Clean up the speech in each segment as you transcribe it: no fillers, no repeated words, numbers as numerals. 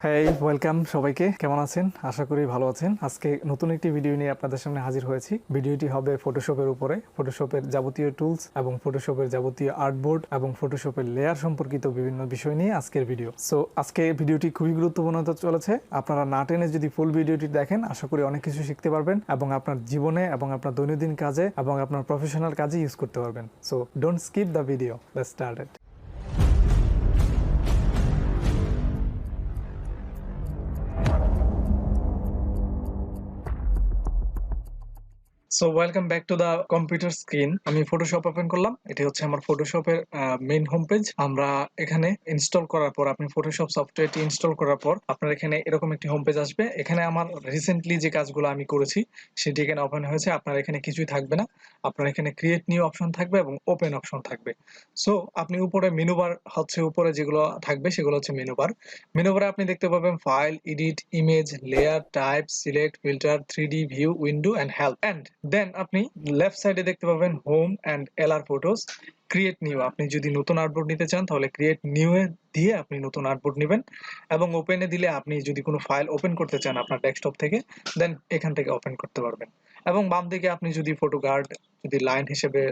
হ্যাঁ, ওয়েলকাম সবাইকে। কেমন আছেন? আশা করি ভালো আছেন। আজকে নতুন একটি ভিডিও নিয়ে আপনাদের সামনে হাজির হয়েছি। ভিডিওটি হবে ফটোশপের উপরে, ফটোশপের যাবতীয় টুলস এবং ফটোশপের যাবতীয় আর্টবোর্ড এবং ফটোশপের লেয়ার সম্পর্কিত বিভিন্ন বিষয় নিয়ে আজকের ভিডিও। সো আজকে ভিডিওটি খুবই গুরুত্বপূর্ণ হতে চলেছে। আপনারা না টেনে যদি ফুল ভিডিওটি দেখেন, আশা করি অনেক কিছু শিখতে পারবেন এবং আপনার জীবনে এবং আপনার দৈনন্দিন কাজে এবং আপনার প্রফেশনাল কাজে ইউজ করতে পারবেন। So don't skip the video. Let's start it. So welcome back to the computer screen. আমি ফটোশপ ওপেন করলাম। এটি হচ্ছে আমার ফটোশপের মেইন হোম পেজ। আমরা এখানে ইনস্টল করার পর, আপনি ফটোশপ সফটওয়্যারটি ইনস্টল করার পর আপনার এখানে এরকম একটি হোম পেজ আসবে। এখানে আমার রিসেন্টলি যে কাজগুলো আমি করেছি সেটি এখানে ওপেন হয়েছে। আপনার এখানে কিছুই থাকবে না। আপনার এখানে ক্রিয়েট নিউ অপশন থাকবে এবং ওপেন অপশন থাকবে। সো আপনি উপরে মেনু বার হচ্ছে, উপরে যেগুলো থাকবে সেগুলো হচ্ছে মেনু বার। মেনু বারে আপনি দেখতে পাবেন file, edit, image, layer, type, select, filter, 3D view, window and help. And then আপনি লেফট সাইডে দেখতে পাবেন home and LR photos, create new. আপনি যদি নতুন আর্টবোর্ড নিতে চান তাহলে ক্রিয়েট নিউ এ দিয়ে আপনি নতুন আর্টবোর্ড নেবেন এবং ওপেনে দিলে আপনি যদি কোনো ফাইল ওপেন করতে চান আপনার ডেস্কটপ থেকে, দেন এখান থেকে ওপেন করতে পারবেন। এবং বাম দিকে আপনি যদি ফটো গার্ড, যদি লাইন হিসেবে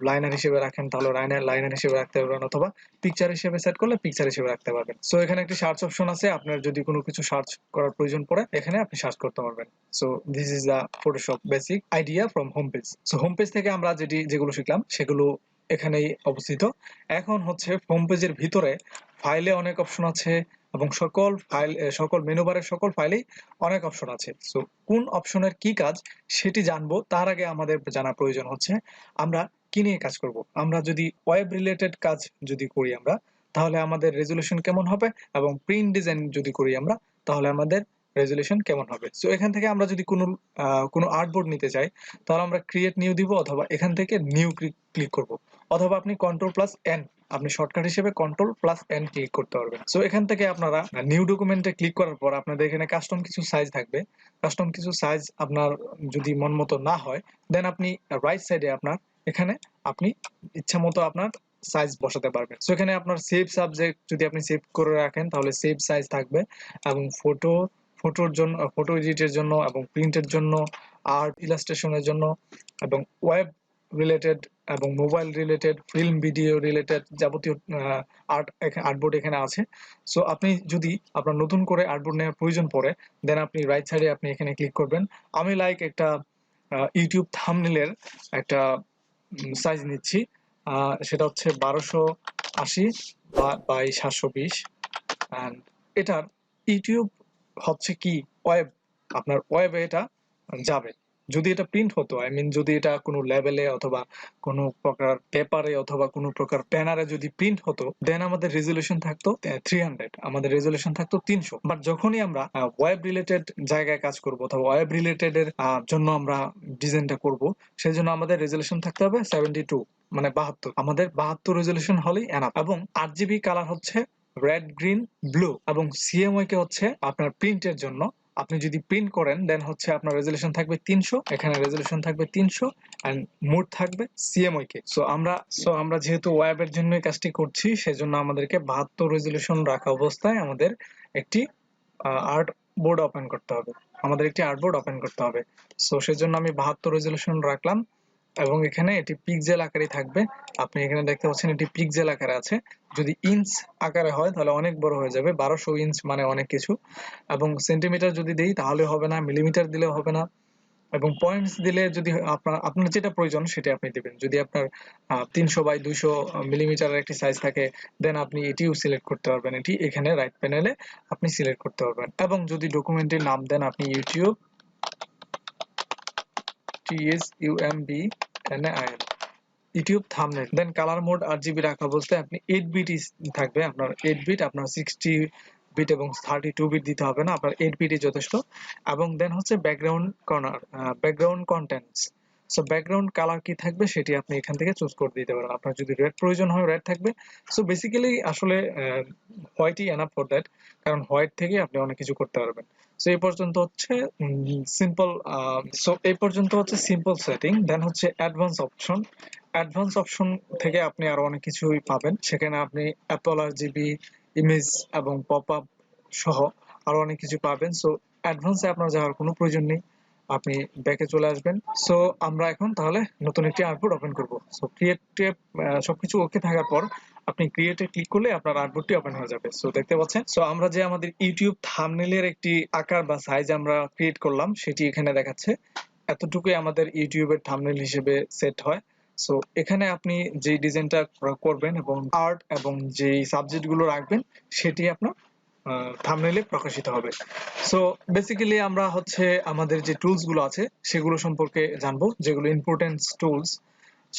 লাইনার হিসেবে রাখেন তাহলে লাইনার হিসেবে রাখতে পারবেন, অথবা পিকচার হিসেবে সেট করলে পিকচার হিসেবে রাখতে পারবেন। সো এখানে একটি সার্চ অপশন আছে। আপনার যদি কোনো কিছু সার্চ করার প্রয়োজন পড়ে এখানে আপনি সার্চ করতে পারবেন। So this is the Photoshop basic idea from home page. So home page থেকে আমরা যেগুলো শিখলাম সেগুলো এখানেই অবস্থিত। এখন হচ্ছে হোম পেজের ভিতরে ফাইলে অনেক অপশন আছে এবং সকল মেনু বারের সকল ফাইলেই অনেক অপশন আছে। সো কোন অপশনের কি কাজ সেটি জানবো তার আগে আমাদের জানা প্রয়োজন হচ্ছে আমরা কি নিয়ে কাজ করব। আমরা যদি ওয়েব রিলেটেড কাজ যদি করি আমরা, তাহলে আমাদের রেজুলেশন কেমন হবে, এবং প্রিন্ট ডিজাইন যদি করি আমরা তাহলে আমাদের রেজুলেশন কেমন হবে। সো এখান থেকে আমরা যদি কোনো আর্টবোর্ড নিতে চাই তাহলে আমরা ক্রিয়েট নিউ দিব, অথবা এখান থেকে নিউ ক্লিক করব, অথবা আপনি কন্ট্রোল প্লাস এন, আপনি শর্টকাট হিসেবে কন্ট্রোল প্লাস এন ক্লিক করতে পারবেন। সো এখান থেকে আপনারা নিউ ডকুমেন্টে ক্লিক করার পর আপনাদের এখানে কাস্টম কিছু সাইজ থাকবে। কাস্টম কিছু সাইজ আপনার যদি মন মতো না হয়, দেন আপনি রাইট সাইডে আপনার এখানে আপনি ইচ্ছা মতো আপনার সাইজ বসাতে পারবেন। সো এখানে আপনার সেভ সাবজেক্ট যদি আপনি সেভ করে রাখেন তাহলে সেভ সাইজ থাকবে, এবং ফটোর জন্য, ফটো এডিটের জন্য এবং প্রিন্টের জন্য, আর্ট ইলাস্ট্রেশনের জন্য, এবং ওয়েব রিলেটেড এবং mobile related, film video related যাবতীয় আর্টবোর্ড এখানে আছে। সো আপনি যদি আপনার নতুন করে আর্টবোর্ড নেওয়ার প্রয়োজন পড়ে, দেন আপনি রাইট সাইডে আপনি এখানে ক্লিক করবেন। আমি লাইক একটা ইউটিউব থাম্বনেলের একটা সাইজ নিচ্ছি। সেটা হচ্ছে 1280 বাই 720। অ্যান্ড এটার ইউটিউব হচ্ছে কি ওয়েব, আপনার ওয়েবে এটা যাবে। যদি এটা প্রিন্ট হতো, আই মিন যদি এটা কোনো লেভেলে অথবা কোনো প্রকার পেপারে অথবা কোনো প্রকার ব্যানারে যদি প্রিন্ট হতো, দেন আমাদের রেজুলেশন থাকতো 300, আমাদের রেজুলেশন থাকতো 300। বাট যখনই আমরা ওয়েব রিলেটেড জায়গায় কাজ করব অথবা ওয়েব রিলেটেড এর জন্য আমরা ডিজাইনটা করব, সেই জন্য আমাদের রেজুলেশন থাকতে হবে 72, মানে 72। আমাদের 72 রেজুলেশন হলেই এনাফ। এবং 8GB কালার হচ্ছে রেড, গ্রিন, ব্লু, এবং সিএমওয়াই কে হচ্ছে আপনার প্রিন্টের জন্য। আপনি যদি প্রিন্ট করেন দেন হচ্ছে আপনার রেজুলেশন থাকবে 300, এখানে রেজুলেশন থাকবে 300 এন্ড মোড থাকবে সিএমওয়াই কে। সো আমরা যেহেতু ওয়েবের জন্য এই কাজটি করছি, সেজন্য আমাদেরকে 72 রেজুলেশন রাখা অবস্থায় আমাদের একটি আর্ট বোর্ড ওপেন করতে হবে। সো সেজন্য আমি 72 রেজুলেশন রাখলাম, এবং এখানে এটি পিক্সেল আকারে থাকবে। আপনি এখানে দেখতে পাচ্ছেন এটি পিক্সেল আকারে আছে। যদি ইঞ্চ আকারে হয় তাহলে অনেক বড় হয়ে যাবে, 1200 ইঞ্চ মানে অনেক কিছু। এবং সেন্টিমিটার যদি দেই তাহলে হবে না, মিলিমিটার দিলেও হবে না, এবং পয়েন্টস দিলে যদি আপনার যেটা প্রয়োজন সেটা আপনি দিবেন। যদি আপনার 300 বাই 200 মিলিমিটারের একটি সাইজ থাকে, দেন আপনি এটিও সিলেক্ট করতে পারবেন। এটি এখানে রাইট প্যানেলে আপনি সিলেক্ট করতে পারবেন। এবং যদি ডকুমেন্টের নাম দেন আপনি ইউটিউব, TSUMBNAIL, ইউটিউব থাম্বনেল, দেন কালার মোড RGB রাখা অবস্থায় আপনি 8 বিট থাকবে আপনার, 8 বিট, আপনার 60 বিট এবং 32 বিট দিতে হবে না, আপনার 8 বিটই যথেষ্ট। এবং দেন হচ্ছে background contents. So background colour কি থাকবে সেটি আপনি এখান থেকে চুজ করে দিতে পারেন। আপনার যদি রেড প্রয়োজন হয় রেড থাকবে। সো বেসিক্যালি আসলে হোয়াইটই এনাফ ফর দ্যাট, কারণ হোয়াইট থেকে আপনি অনেক কিছু করতে পারবেন। সো এই পর্যন্ত হচ্ছে সিম্পল সেটিং। দেন হচ্ছে অ্যাডভান্স অপশন থেকে আপনি আরো অনেক কিছুই পাবেন। সেখানে আপনি অ্যাপল RGB, ইমেজ এবং পপ আপ সহ আরো অনেক কিছু পাবেন। সো অ্যাডভান্সে আপনার যাওয়ার কোনো প্রয়োজন নেই, আপনি ব্যাকে চলে আসবেন। সো আমরা এখন তাহলে নতুন একটি আর্টবোর্ড ওপেন করব। সো ক্রিয়েটে সবকিছু ওকে থাকার পর আপনি ক্রিয়েটে ক্লিক করলে আপনার আর্টবোর্ডটি ওপেন হয়ে যাবে। সো দেখতে পাচ্ছেন, সো আমরা যে আমাদের ইউটিউব থাম্বনেইলের একটি আকার বা সাইজ আমরা ক্রিয়েট করলাম সেটি এখানে দেখাচ্ছে। এতটুকুই আমাদের ইউটিউবের থাম্বনেইল হিসেবে সেট হয়। সো এখানে আপনি যে ডিজাইনটা করবেন এবং আর্ট এবং যেই সাবজেক্টগুলো রাখবেন সেটি আপনার থাম্বনেইলে প্রকাশিত হবে। সো বেসিক্যালি আমরা হচ্ছে আমাদের যে টুলস গুলো আছে সেগুলো সম্পর্কে জানবো, যেগুলো ইম্পর্টেন্ট টুলস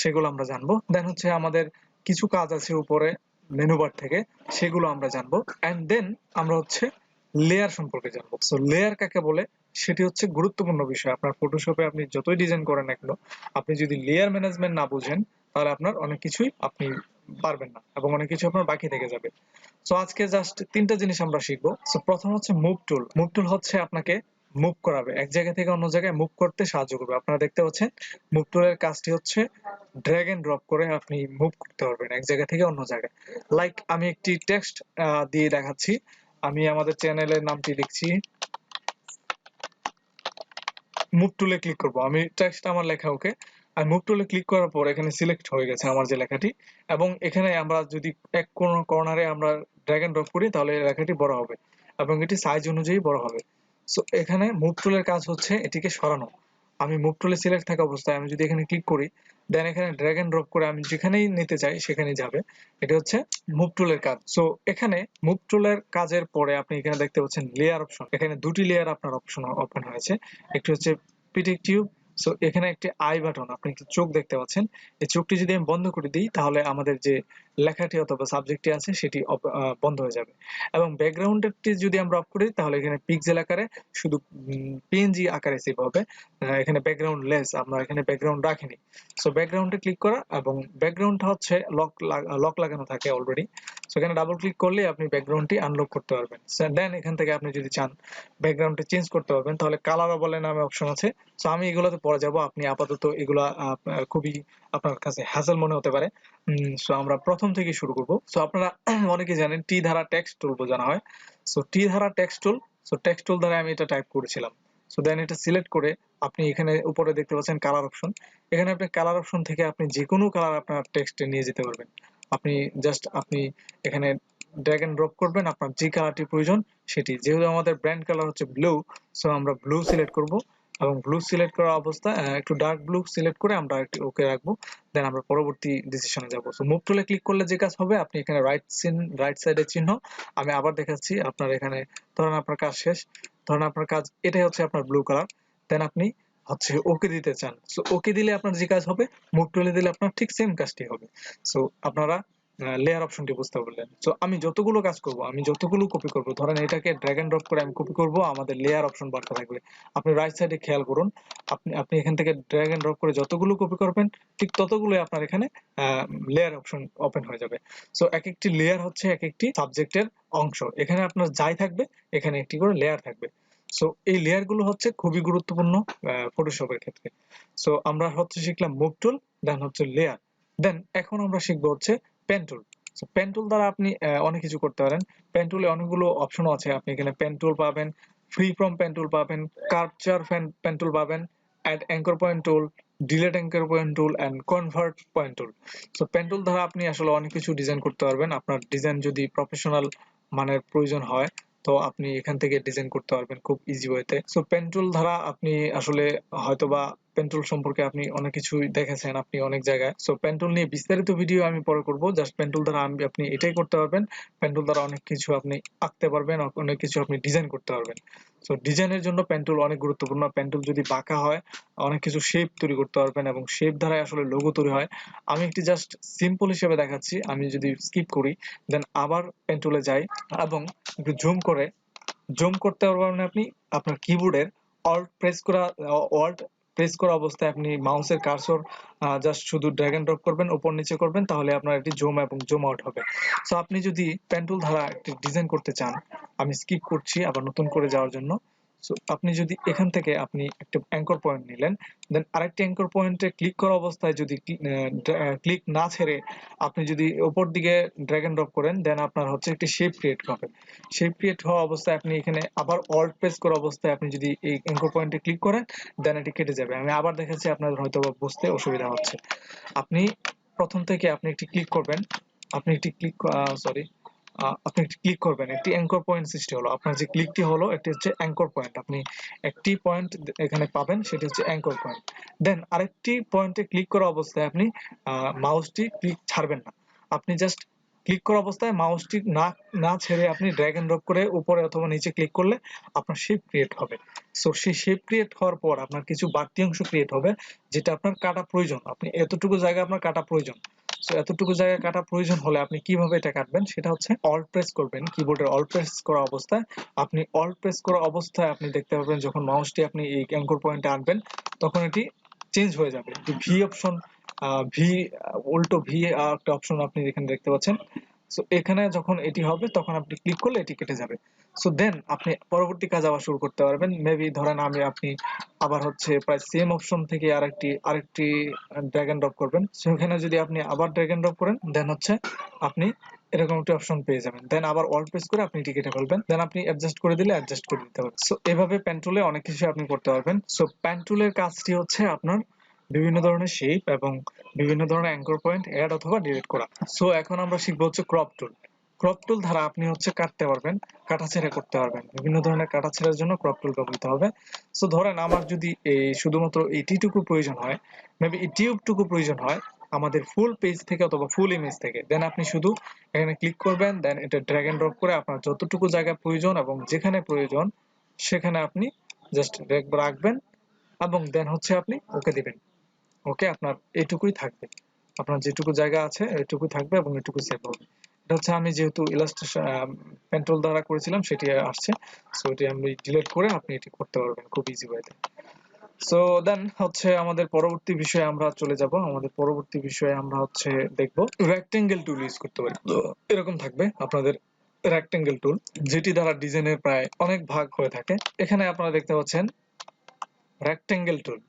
সেগুলো আমরা জানবো। দেন হচ্ছে আমাদের কিছু কাজ আছে উপরে মেনু বার থেকে, সেগুলো আমরা জানবো। এন্ড দেন আমরা হচ্ছে লেয়ার সম্পর্কে জানবো। সো লেয়ার কাকে বলে সেটি হচ্ছে গুরুত্বপূর্ণ বিষয়। আপনার ফটোশপে আপনি যতই ডিজাইন করেন না কেন, আপনি যদি লেয়ার ম্যানেজমেন্ট না বুঝেন তাহলে আপনার অনেক কিছুই আপনি পারবেন না এবং অনেক কিছু আপনার বাকি থেকে যাবে। সো আজকে জাস্ট তিনটা জিনিস আমরা শিখবো। সো প্রথম হচ্ছে মুভ টুল। মুভ টুল হচ্ছে আপনাকে মুভ করাবে, এক জায়গা থেকে অন্য জায়গায় মুভ করতে সাহায্য করবে। আপনারা দেখতে পাচ্ছেন মুভ টুলের কাজটি হচ্ছে ড্র্যাগ এন্ড ড্রপ করে আপনি মুভ করতে পারবেন এক জায়গা থেকে অন্য জায়গায়। লাইক আমি একটি টেক্সট দিয়ে দেখাচ্ছি। আমি আমাদের চ্যানেলের নামটি লিখছি, মুভ টুলে ক্লিক করব। আমি টেক্সট আমার লেখা ওকে, আর মুভ টুলে ক্লিক করার পর এখানে সিলেক্ট হয়ে গেছে আমার যে লেখাটি, এবং এখানে আমরা যদি এক কোন কর্নারে আমরা ড্র্যাগ এন্ড ড্রপ করি তাহলে এই লেখাটি বড় হবে এবং এটি সাইজ অনুযায়ী বড় হবে। সো এখানে মুভ টুলের কাজ হচ্ছে এটিকে সরানো। আমি মুভ টুলে সিলেক্ট থাকা অবস্থায় আমি যদি এখানে ক্লিক করি, দেন এখানে ড্র্যাগ এন্ড ড্রপ করে আমি যেখানেই নিতে চাই সেখানেই যাবে। এটা হচ্ছে মুভ টুলের কাজ। সো এখানে মুভ টুলের কাজের পরে আপনি এখানে দেখতে পাচ্ছেন লেয়ার অপশন। এখানে দুটি লেয়ার আপনার অপশন ওপেন হয়েছে। একটি হচ্ছে পিটিক টিউব। সো এখানে একটি আই বাটন, আপনি একটি চোখ দেখতে পাচ্ছেন। এই চোখটি যদি আমি বন্ধ করে দিই তাহলে আমাদের যে লেখাটি অথবা সাবজেক্টটি আছে সেটি বন্ধ হয়ে যাবে। এবং ব্যাকগ্রাউন্ডটি যদি আমরা অফ করি তাহলে এখানে পিক্সেল আকারে শুধু পিএনজি আকারে সেভ হবে। এখানে ব্যাকগ্রাউন্ড লেস, আমরা এখানে ব্যাকগ্রাউন্ড রাখিনি। সো ব্যাকগ্রাউন্ডে ক্লিক করা, এবং ব্যাকগ্রাউন্ডটা হচ্ছে লক লাগানো থাকে অলরেডি। সো এখানে ডাবল ক্লিক করলে আপনি ব্যাকগ্রাউন্ডটি আনলক করতে পারবেন। দেন এখান থেকে আপনি যদি চান ব্যাকগ্রাউন্ডটা চেঞ্জ করতে পারবেন, তাহলে কালারও বলে নামে অপশন আছে। সো আমি এগুলোতে পরে যাব, আপনি আপাতত এগুলা খুবই আপনার কাছে হ্যাসেল মনে হতে পারে। সো আমরা প্রথম থেকে শুরু করব। সো আপনারা অনেকে জানেন টি ধারা টেক্সট টুল বোঝানো হয়। সো টি ধারা text tool, so text tool দ্বারা আমি এটা টাইপ করেছিলাম। সো দেন এটা সিলেক্ট করে আপনি এখানে উপরে দেখতে পাচ্ছেন কালার অপশন। এখানে আপনি কালার অপশন থেকে আপনি যে কোনো কালার আপনার টেক্সটে নিয়ে যেতে পারবেন। আপনি জাস্ট আপনি এখানে ড্র্যাগ এন্ড ড্রপ করবেন আপনার যে কালারটি প্রয়োজন সেটি। যেহেতু আমাদের ব্র্যান্ড কালার হচ্ছে ব্লু, সো আমরা ব্লু সিলেক্ট করব, এবং ব্লু সিলেক্ট করা অবস্থায় একটু ডার্ক ব্লু সিলেক্ট করে আমরা একটু ওকে রাখবো। দেন আমরা পরবর্তী ডিসিশনে যাব। সো মুভ টুলে ক্লিক করলে যে কাজ হবে, আপনি এখানে রাইট সাইডে চিহ্ন, আমি আবার দেখাচ্ছি। আপনার এখানে ধরেন আপনার কাজ শেষ, ধরেন আপনার কাজ এটাই হচ্ছে আপনার ব্লু কালার, দেন আপনি হচ্ছে ওকে দিতে চান। সো ওকে দিলে আপনার যে কাজ হবে, মুভ টুলে দিলে আপনার ঠিক সেম কাজটি হবে। সো আপনারা লেয়ার অপশনটি বুঝতে পারলেন। সো আমি যতগুলো কাজ করব, আমি যতগুলো কপি করব, ধরেন এটাকে ড্র্যাগ এন্ড ড্রপ করে আমি কপি করব, আমাদের লেয়ার অপশন বাড়তে থাকবে। আপনি রাইট সাইডে খেয়াল করুন, আপনি এখান থেকে ড্র্যাগ এন্ড ড্রপ করে যতগুলো কপি করবেন ঠিক ততগুলোই আপনার এখানে লেয়ার অপশন ওপেন হয়ে যাবে। সো এক একটি লেয়ার হচ্ছে এক একটি সাবজেক্টের অংশ। এখানে আপনার যাই থাকবে এখানে একটি করে লেয়ার থাকবে। সো এই লেয়ার গুলো হচ্ছে খুবই গুরুত্বপূর্ণ ফটোশপের ক্ষেত্রে। সো আমরা হচ্ছে শিখলাম মুভ টুল, দেন হচ্ছে লেয়ার, দেন এখন আমরা শিখবো হচ্ছে pen tool. So pen tool দ্বারা আপনি অনেক কিছু করতে পারেন। পেন টুলে অনেকগুলো অপশন আছে, আপনি এখানে পেন টুল পাবেন, ফ্রি ফ্রম পেন টুল পাবেন, কার্ভচার পেন টুল পাবেন, add anchor point tool, delete anchor point tool and convert point tool. So pen tool দ্বারা আপনি আসলে অনেক কিছু ডিজাইন করতে পারবেন। আপনার ডিজাইন যদি প্রফেশনাল মানের প্রয়োজন হয় তো আপনি এখান থেকে ডিজাইন করতে পারবেন খুব ইজি ওয়েতে। সো পেন টুল দ্বারা আপনি আসলে হয়তোবা পেন টুল সম্পর্কে আপনি অনেক কিছুই দেখেছেন আপনি অনেক জায়গায়। সো পেন টুল নিয়ে বিস্তারিত ভিডিও আমি পরে করব। জাস্ট পেন টুল দ্বারা আপনি এটাই করতে পারবেন, পেন টুল দ্বারা অনেক কিছু আপনি আঁকতে পারবেন, অনেক কিছু আপনি ডিজাইন করতে পারবেন। সো ডিজাইনের জন্য পেন টুল অনেক গুরুত্বপূর্ণ। পেন টুল যদি বাঁকা হয় অনেক কিছু শেপ তৈরি করতে পারবেন, এবং শেপ দ্বারাই আসলে লোগো তৈরি হয়। আমি একটি জাস্ট সিম্পল হিসেবে দেখাচ্ছি। আমি যদি স্কিপ করি দেন আবার পেন টুলে যাই এবং একটু জুম করতে পারবেন আপনি আপনার কিবোর্ডের অল্ট প্রেস করা অবস্থায় আপনি মাউসের কার্সর জাস্ট শুধু ড্র্যাগ এন্ড ড্রপ করবেন, উপর নিচে করবেন, তাহলে আপনার এটি জুম এবং জুম আউট হবে। সো আপনি যদি পেন টুল দ্বারা একটি ডিজাইন করতে চান, আমি স্কিপ করছি আবার নতুন করে যাওয়ার জন্য। সো আপনি যদি এখান থেকে আপনি একটা অ্যাঙ্কর পয়েন্ট নিলেন, দেন আরেকটি অ্যাঙ্কর পয়েন্টে ক্লিক করা অবস্থায় যদি ক্লিক না ছেড়ে আপনি যদি উপর দিকে ড্র্যাগ এন্ড ড্রপ করেন, দেন আপনার হচ্ছে একটি শেপ ক্রিয়েট হবে। শেপ ক্রিয়েট হওয়া অবস্থায় আপনি এখানে আবার অল্ট প্রেস করা অবস্থায় আপনি যদি এই অ্যাঙ্কর পয়েন্টে ক্লিক করেন, দেন এটি কেটে যাবে। আমি আবার দেখাচ্ছি, আপনাদের হয়তো বুঝতে অসুবিধা হচ্ছে। আপনি প্রথম থেকে আপনি একটি ক্লিক করবেন, আপনি একটি ক্লিক সরি আপনি একটি ক্লিক করবেন, একটি অ্যাঙ্কর পয়েন্ট সৃষ্টি হলো। আপনার যে ক্লিকটি হলো এটি হচ্ছে অ্যাঙ্কর পয়েন্ট। আপনি একটি পয়েন্ট এখানে পাবেন, সেটি হচ্ছে অ্যাঙ্কর পয়েন্ট। দেন আরেকটি পয়েন্টে ক্লিক করা অবস্থায় আপনি মাউসটি ক্লিক ছাড়বেন না। আপনি জাস্ট ক্লিক করা অবস্থায় মাউসটি না ছেড়ে আপনি ড্র্যাগ এন্ড ড্রপ করে উপরে অথবা নিচে ক্লিক করলে আপনার শেপ ক্রিয়েট হবে। সো সেই শেপ ক্রিয়েট হওয়ার পর আপনার কিছু বাড়তি অংশ ক্রিয়েট হবে, যেটা আপনার কাটা প্রয়োজন। আপনি এতটুকু জায়গা আপনার কাটা প্রয়োজন। সো এতটুকু জায়গা কাটা প্রয়োজন হলে আপনি কিভাবে এটা কাটবেন, সেটা হচ্ছে অল্ট প্রেস করবেন। কিবোর্ডের অল্ট প্রেস করা অবস্থায় আপনি আপনি দেখতে পাবেন যখন মাউসটি আপনি এই অ্যাঙ্কর পয়েন্টে আনবেন, তখন এটি চেঞ্জ হয়ে যাবে। ভি অপশন, ভি উল্টো ভি একটা অপশন আপনি এখানে দেখতে পাচ্ছেন। সো এখানে যখন এটি হবে তখন আপনি ক্লিক করলে এটি কেটে যাবে। সো দেন আপনি পরবর্তী কাজ আবার শুরু করতে পারবেন। মেবি ধরেন আপনি আবার হচ্ছে প্রায় সেম অপশন থেকে আরেকটি ড্র্যাগ এন্ড ড্রপ করবেন। সেখানে যদি আপনি আবার ড্র্যাগ এন্ড ড্রপ করেন, দেন হচ্ছে আপনি এরকম একটা অপশন পেয়ে যাবেন। দেন আবার অল্ট প্রেস করে আপনি এটি কেটে ফেলবেন। দেন আপনি অ্যাডজাস্ট করে দিলে অ্যাডজাস্ট করে দিতে পারবেন। সো এভাবে পেন টুলে অনেক কিছু আপনি করতে পারবেন। সো পেন টুলের কাজটি হচ্ছে আপনার বিভিন্ন ধরনের শেপ এবং বিভিন্ন ধরনের অ্যাঙ্কর পয়েন্ট এড অথবা ডিলিট করা। সো এখন আমরা শিখবো হচ্ছে ক্রপ টুল। ক্রপ টুল দ্বারা আপনি হচ্ছে কাটতে পারবেন, কাটাছেঁড়া করতে পারবেন। বিভিন্ন ধরনের কাটাছেঁড়ার জন্য ক্রপ টুল ব্যবহৃত হবে। সো ধরেন আমার যদি এই শুধুমাত্র এইটিটুকু প্রয়োজন হয়, মেবি এই টিউবটুকু প্রয়োজন হয় আমাদের ফুল পেজ থেকে অথবা ফুল ইমেজ থেকে, দেন আপনি শুধু এখানে ক্লিক করবেন, দেন এটা ড্র্যাগ এন্ড ড্রপ করে আপনার যতটুকু জায়গা প্রয়োজন এবং যেখানে প্রয়োজন সেখানে আপনি জাস্ট রাখবেন এবং দেন হচ্ছে আপনি ওকে দিবেন। ওকে, আপনার এইটুকুই থাকবে। আপনার যেটুকু জায়গা আছে এইটুকুই থাকবে এবং এটুকু সেভ হবে। এটা হচ্ছে আমি যেহেতু ইলাস্ট্রেশন পেন্টুল দ্বারা করেছিলাম সেটি আসছে। সো এটি আমি ডিলিট করে আপনি এটি করতে পারবেন খুব ইজি ওয়েতে। সো দেন হচ্ছে আমাদের পরবর্তী বিষয়ে আমরা চলে যাব। আমাদের পরবর্তী বিষয়ে আমরা হচ্ছে দেখব রেক্টেঙ্গেল টুল ইউজ করতে পারি। তো এরকম থাকবে আপনাদের রেক্টেঙ্গেল টুল, যেটি দ্বারা ডিজাইনের প্রায় অনেক ভাগ হয়ে থাকে। এখানে আপনারা দেখতে পাচ্ছেন রেক্টেঙ্গেল টুল।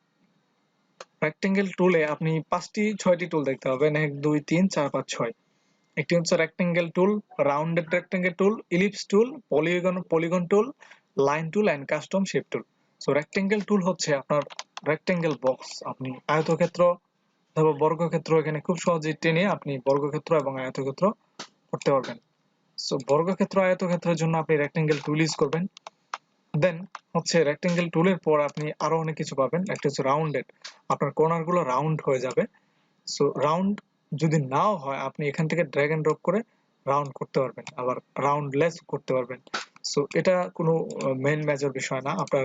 রেক্টেঙ্গেল টুলে আপনি 6টি টুল দেখতে পাবেন, 1 2 3 4 5 6। একটি হচ্ছে rectangle tool, rounded rectangle tool, ellipse tool, polygon tool, line tool and custom shape tool. So rectangle tool হচ্ছে আপনার রেক্টেঙ্গেল বক্স। আপনি আয়তক্ষেত্র অথবা বর্গক্ষেত্র এখানে খুব সহজেই টেনে আপনি বর্গক্ষেত্র এবং আয়তক্ষেত্র করতে পারবেন। সো বর্গক্ষেত্র আয়তক্ষেত্রের জন্য আপনি রেক্টেঙ্গেল টুল ইউজ করবেন। দেন হচ্ছে রেক্টেঙ্গেল টুলের পর আপনি আরো অনেক কিছু পাবেন। একটা হচ্ছে রাউন্ডেড, আপনার কর্নার গুলো রাউন্ড হয়ে যাবে। সো রাউন্ড যদি নাও হয় আপনি এখান থেকে ড্র্যাগ এন্ড ড্রপ করে রাউন্ড করতে পারবেন, আবার রাউন্ডলেস করতে পারবেন। সো এটা কোনো মেইন মেজর বিষয় না। আপনার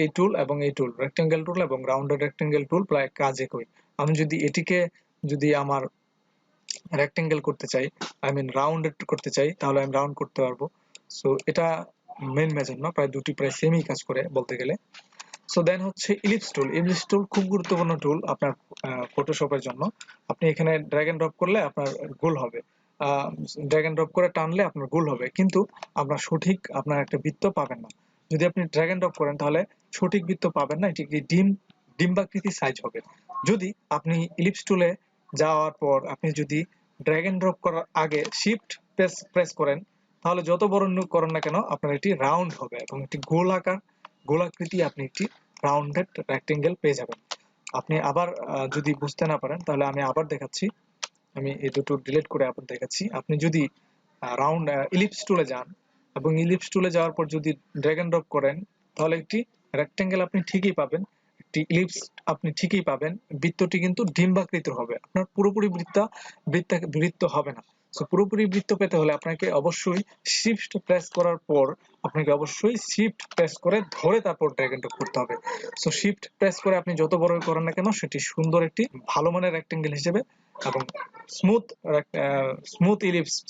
এই টুল এবং এই টুল, রেক্টেঙ্গেল টুল এবং রাউন্ডেড রেক্টেঙ্গেল টুল প্রায় কাজ একই। আমি যদি এটিকে যদি আমার রেক্টেঙ্গেল করতে চাই, আই মিন রাউন্ডেড করতে চাই, তাহলে আমি রাউন্ড করতে পারবো। সো এটা মেইন মেজর না, প্রায় দুটি প্রায় সেমই কাজ করে বলতে গেলে। সো দেন হচ্ছে ইলিপস টুল। ইলিপস টুল খুব গুরুত্বপূর্ণ টুল আপনার ফটোশপের জন্য। আপনি এখানে ড্র্যাগ এন্ড ড্রপ করলে আপনার গোল হবে, ড্র্যাগ এন্ড ড্রপ করে টানলে আপনার গোল হবে, কিন্তু আপনার সঠিক আপনার একটা বৃত্ত পাবেন না। যদি আপনি ড্র্যাগ এন্ড ড্রপ করেন তাহলে সঠিক বৃত্ত পাবেন না, এটি ডিম্বাকৃতি সাইজ হবে। যদি আপনি ইলিপস টুলে যাওয়ার পর আপনি যদি ড্র্যাগ এন্ড ড্রপ করার আগে শিফট প্রেস করেন, তাহলে যত বড় করেন না কেন আপনার এটি রাউন্ড হবে এবং একটি গোলাকৃতি আপনি একটি রাউন্ডেড রেক্টেঙ্গেল পেয়ে যাবেন। আপনি আবার যদি বুঝতে না পারেন তাহলে আমি আবার দেখাচ্ছি। আমি এই দুটো ডিলিট করে আবার দেখাচ্ছি। আপনি যদি ইলিপস টুলে যান এবং ইলিপস টুলে যাওয়ার পর যদি ড্র্যাগ এন্ড ড্রপ করেন, তাহলে একটি রেক্টেঙ্গেল আপনি ঠিকই পাবেন, একটি ইলিপস আপনি ঠিকই পাবেন। বৃত্তটি কিন্তু ডিম্বাকৃত হবে, আপনার পুরোপুরি বৃত্ত হবে না। সো পুরোপুরি বৃত্ত পেতে হলে আপনাকে অবশ্যই শিফট প্রেস করার পর আপনাকে অবশ্যই শিফট প্রেস করে ধরে তারপর ড্র্যাগ এন্ড ড্রপ করতে হবে। সো শিফট প্রেস করে আপনি যত বড়ই করেন না কেন সেটি সুন্দর একটি ভালো মানের রেক্টেঙ্গেল হিসেবে এবং স্মুথ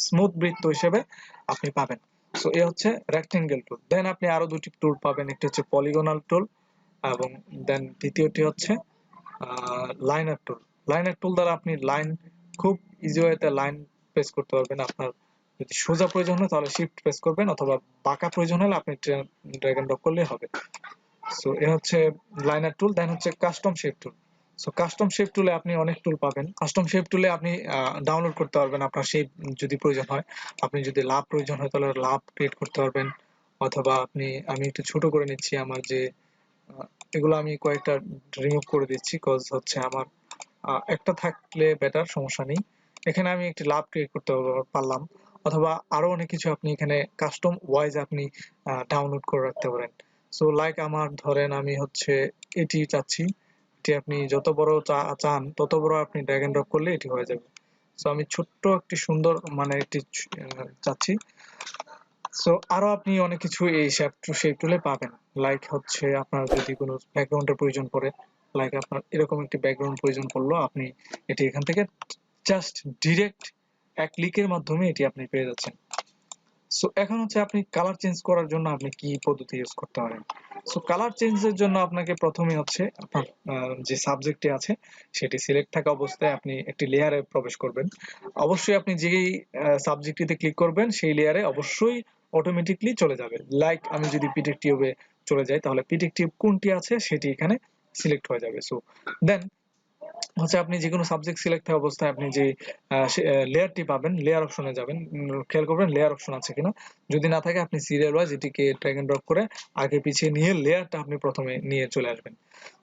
স্মুথ বৃত্ত হিসেবে আপনি পাবেন। সো এই হচ্ছে রেক্টেঙ্গেল টুল। দেন আপনি আরো দুটি টুল পাবেন, একটি হচ্ছে পলিগনাল টুল এবং দেন দ্বিতীয়টি হচ্ছে লাইনার টুল। লাইনার টুল দ্বারা আপনি লাইন খুব ইজি ওয়েতে লাইন প্রেস করতে পারবেন আপনার যদি সোজা প্রয়োজন হয় তাহলে শিফট প্রেস করবেন, অথবা বাঁকা প্রয়োজন হলে আপনি ড্র্যাগ এন্ড ড্রপ করলেই হবে। সো এ হচ্ছে লাইনার টুল। দেন হচ্ছে custom shape tool. So custom shape টুলে আপনি অনেক টুল পাবেন। কাস্টম শেপ টুলে আপনি ডাউনলোড করতে পারবেন আপনার শেপ যদি প্রয়োজন হয়। আপনি যদি লাভ প্রয়োজন হয় তাহলে লাভ ক্রিয়েট করতে পারবেন, অথবা আমি একটু ছোট করে নিচ্ছি আমার যে এগুলো আমি কয়েকটা রিমুভ করে দিচ্ছি, কজ হচ্ছে আমার একটা থাকলে বেটার, সমস্যা নেই। এখানে আমি একটি লাভ ক্রিয়েট করতে পারলাম, অথবা আরো অনেক কিছু আপনি এখানে কাস্টম ওয়াইজ আপনি ডাউনলোড করে রাখতে পারেন। সো লাইক আমার ধরেন আমি হচ্ছে এটি চাচ্ছি, এটি আপনি যত বড় চান তত বড় আপনি ড্র্যাগ এন্ড ড্রপ করলে এটি হয়ে যাবে। সো আমি ছোট্ট একটি সুন্দর মানে একটি চাচ্ছি। সো আরো আপনি অনেক কিছু এই শেপ টুলে পাবেন। লাইক হচ্ছে আপনার যদি কোনো ব্যাকগ্রাউন্ডের প্রয়োজন পড়ে, লাইক আপনার এরকম একটি ব্যাকগ্রাউন্ড প্রয়োজন পড়লো, আপনি এটি এখান থেকে জাস্ট ডিরেক্ট এক ক্লিকের মাধ্যমে এটি আপনি পেয়ে যাচ্ছেন। সো এখন হচ্ছে আপনি কালার চেঞ্জ করার জন্য আপনি কি পদ্ধতি ইউজ করতে পারেন। সো কালার চেঞ্জের জন্য আপনাকে প্রথমে হচ্ছে আপনার যে সাবজেক্টটি আছে সেটি সিলেক্ট থাকা অবস্থায় আপনি একটি লেয়ারে প্রবেশ করবেন। অবশ্যই আপনি যেই সাবজেক্টটিতে ক্লিক করবেন সেই লেয়ারে অবশ্যই অটোমেটিকলি চলে যাবে। লাইক আমি যদি পিটেক টিউবে চলে যাই তাহলে পিটেক টিউব কোনটি আছে সেটি এখানে সিলেক্ট হয়ে যাবে। সো দেন হচ্ছে আপনি যে কোনো সাবজেক্ট সিলেক্ট থাকা অবস্থায় আপনি যে লেয়ারটি পাবেন, লেয়ার অপশনে যাবেন, খেয়াল করবেন লেয়ার অপশন আছে কিনা। যদি না থাকে আপনি সিরিয়াল ওয়াইজ এটিকে ড্র্যাগ এন্ড ড্রপ করে আগে পিছিয়ে নিয়ে লেয়ারটা আপনি প্রথমে নিয়ে চলে আসবেন।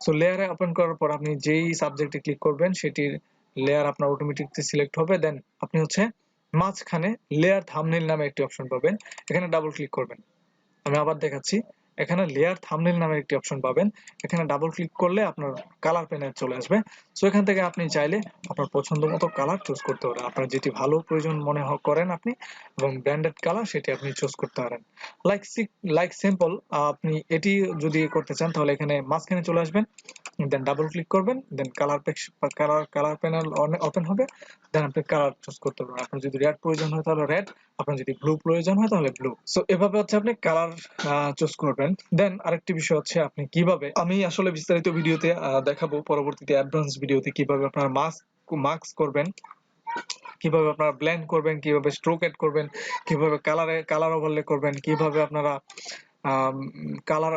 সো লেয়ারে ওপেন করার পর আপনি যেই সাবজেক্টে ক্লিক করবেন সেটির লেয়ার আপনার অটোমেটিকলি সিলেক্ট হবে। দেন আপনি হচ্ছে মাঝখানে লেয়ার থাম্বনেইল নামে একটি অপশন পাবেন, এখানে ডাবল ক্লিক করবেন। আমি আবার দেখাচ্ছি, এখানে লেয়ার থাম্বনেইল নামে একটি অপশন পাবেন, এখানে ডাবল ক্লিক করলে আপনার কালার প্যানেল চলে আসবে। সো এখান থেকে আপনি চাইলে আপনার পছন্দ মতো কালার চুজ করতে পারেন, আপনার যেটি ভালো প্রয়োজন মনে করেন আপনি, এবং ব্র্যান্ডেড কালার সেটি আপনি চুজ করতে পারেন। লাইক লাইক সিম্পল, আপনি এটি যদি করতে চান তাহলে এখানে মাঝখানে চলে আসবেন, দেন ডাবল ক্লিক করবেন, দেন কালার প্যানেল ওপেন হবে। দেন আপনি কালার চুজ করতে পারবেন, আপনার যদি রেড প্রয়োজন হয় তাহলে রেড, আপনার যদি ব্লু প্রয়োজন হয় তাহলে ব্লু। সো এভাবে হচ্ছে আপনি কালার চুজ করবেন। দেন আরেকটি বিষয় হচ্ছে আপনি কিভাবে, আমি আসলে বিস্তারিত ভিডিওতে দেখাবো পরবর্তীতে অ্যাডভান্স ভিডিওতে, কিভাবে আপনার মাস্ক করবেন, কিভাবে আপনারা ব্লেন্ড করবেন, কিভাবে স্ট্রোক এড করবেন, কিভাবে কালার ওভারলে করবেন, কিভাবে আপনারা কালার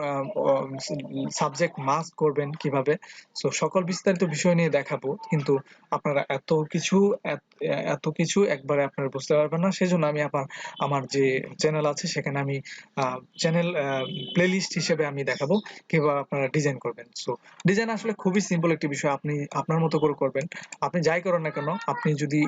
সাবজেক্ট মাস্ক করবেন কিভাবে। সো সকল বিস্তারিত বিষয় নিয়ে দেখাবো, কিন্তু আপনারা এত কিছু একবারে আপনারা বুঝতে পারবেন না। সেজন্য আমি আমার যে চ্যানেল আছে সেখানে আমি চ্যানেল প্লেলিস্ট হিসেবে আমি দেখাবো কিভাবে আপনারা ডিজাইন করবেন। সো ডিজাইন আসলে খুবই সিম্পল একটি বিষয়, আপনি আপনার মতো করে করবেন। আপনি যাই করেন না কেন, আপনি যদি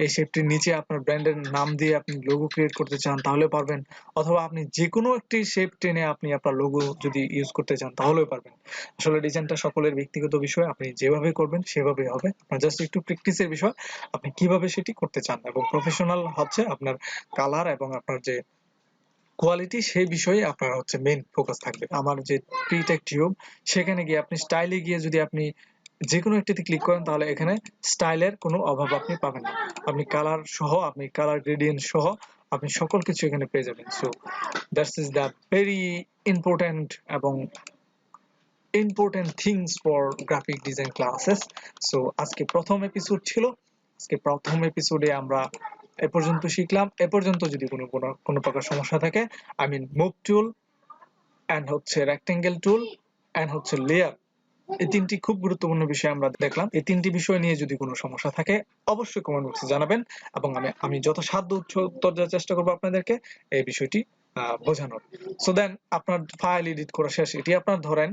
এই শেপটির নিচে আপনার ব্র্যান্ডের নাম দিয়ে আপনি লোগো ক্রিয়েট করতে চান তাহলে পারবেন, অথবা আপনি যে কোনো একটি শেপ টেনে আপনি আপনার লোগো যদি ইউজ করতে চান তাহলেও পারবেন। আসলে ডিজাইনটা সকলের ব্যক্তিগত বিষয়, আপনি যেভাবে করবেন সেভাবেই হবে, আপনার জাস্ট একটু প্র্যাকটিসের বিষয় আপনি কিভাবে সেটি করতে চান। এবং প্রফেশনাল হচ্ছে আপনার কালার এবং আপনার যে কোয়ালিটি সেই বিষয়ে আপনার হচ্ছে মেইন ফোকাস থাকবে। আমার যে প্রিটেক টিউব, সেখানে গিয়ে আপনি স্টাইলে গিয়ে যদি আপনি যে কোনো একটিতে ক্লিক করেন তাহলে এখানে স্টাইলের কোনো অভাব আপনি পাবেন না। আপনি কালার সহ, আপনি কালার গ্রেডিয়েন্ট সহ আপনি সকল কিছু এখানে পেয়ে যাবেন। So that's is the very important এবং important things for graphic design classes. So আজকে প্রথম এপিসোড ছিল, আজকে প্রথম এপিসোডে আমরা এ পর্যন্ত শিখলাম। এ পর্যন্ত যদি কোনো প্রকার সমস্যা থাকে, I mean move tool and হচ্ছে রেক্টেঙ্গেল টুল এন্ড হচ্ছে লেয়ার, এই তিনটি খুব গুরুত্বপূর্ণ বিষয় আমরা দেখলাম। এই তিনটি বিষয় নিয়ে যদি কোনো সমস্যা থাকে অবশ্যই কমেন্ট বক্সে জানাবেন, এবং আমি যথাসাধ্য উত্তর দেওয়ার চেষ্টা করবো আপনাদেরকে এই বিষয়টি বোঝানোর। সো দেন আপনার ফাইল এডিট করা শেষ, এটি আপনার ধরেন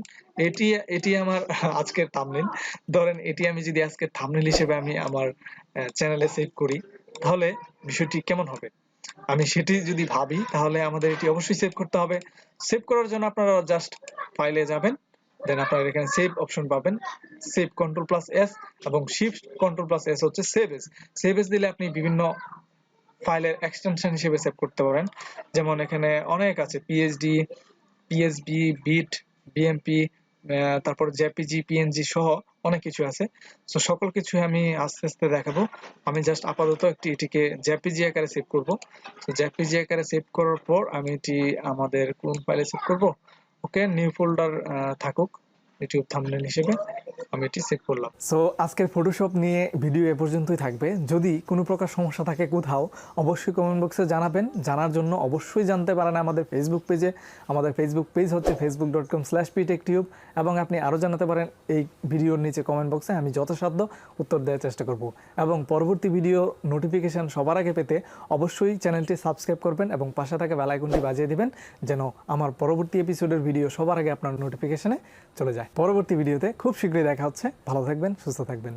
এটি আমার আজকের থাম্বনেইল, ধরেন এটি আমি যদি আজকের থাম্বনেইল হিসেবে আমি আমার চ্যানেলে সেভ করি তাহলে বিষয়টি কেমন হবে, আমি সেটি যদি ভাবি তাহলে আমাদের এটি অবশ্যই সেভ করতে হবে। সেভ করার জন্য আপনারা জাস্ট ফাইলে যাবেন, দেন আপনারা এখানে সেভ অপশন পাবেন, সেভ কন্ট্রোল প্লাস এস এবং শিফট কন্ট্রোল প্লাস এস হচ্ছে সেভ এস। সেভ এস দিলে আপনি বিভিন্ন ফাইলের এক্সটেনশন হিসেবে সেভ করতে পারেন। যেমন এখানে অনেক আছে, পিএইচডি, পিএসবি, বিট, বিএমপি, তারপর জেপিজি, পিএনজি সহ অনেক কিছু আছে। সো সকল কিছু আমি আস্তে আস্তে দেখাবো। আমি জাস্ট আপাতত এটিকে জেপিজি আকারে সেভ করব। তো জেপিজি আকারে সেভ করার পর আমি এটি আমাদের কোন ফাইলে সেভ করব, ওকে নিউ ফোল্ডার থাকুক ইউটিউব থাম্বনেইল হিসেবে, আমি এটি সেভ করলাম। সো আজকের ফটোশপ নিয়ে ভিডিও এ পর্যন্তই থাকবে। যদি কোনো প্রকার সমস্যা থাকে কোথাও, অবশ্যই কমেন্ট বক্সে জানাবেন। জানার জন্য অবশ্যই জানতে পারেন আমাদের ফেসবুক পেজে। আমাদের ফেসবুক পেজ হচ্ছে facebook.com/ptechtube, এবং আপনি আরও জানাতে পারেন এই ভিডিওর নিচে কমেন্ট বক্সে। আমি যথাসাধ্য উত্তর দেওয়ার চেষ্টা করব। এবং পরবর্তী ভিডিও নোটিফিকেশান সবার আগে পেতে অবশ্যই চ্যানেলটি সাবস্ক্রাইব করবেন এবং পাশে থাকা বেল আইকনটি বাজিয়ে দিবেন, যেন আমার পরবর্তী এপিসোডের ভিডিও সবার আগে আপনার নোটিফিকেশানে চলে যায়। পরবর্তী ভিডিওতে খুব শীঘ্রই দেখা হচ্ছে। ভালো থাকবেন, সুস্থ থাকবেন।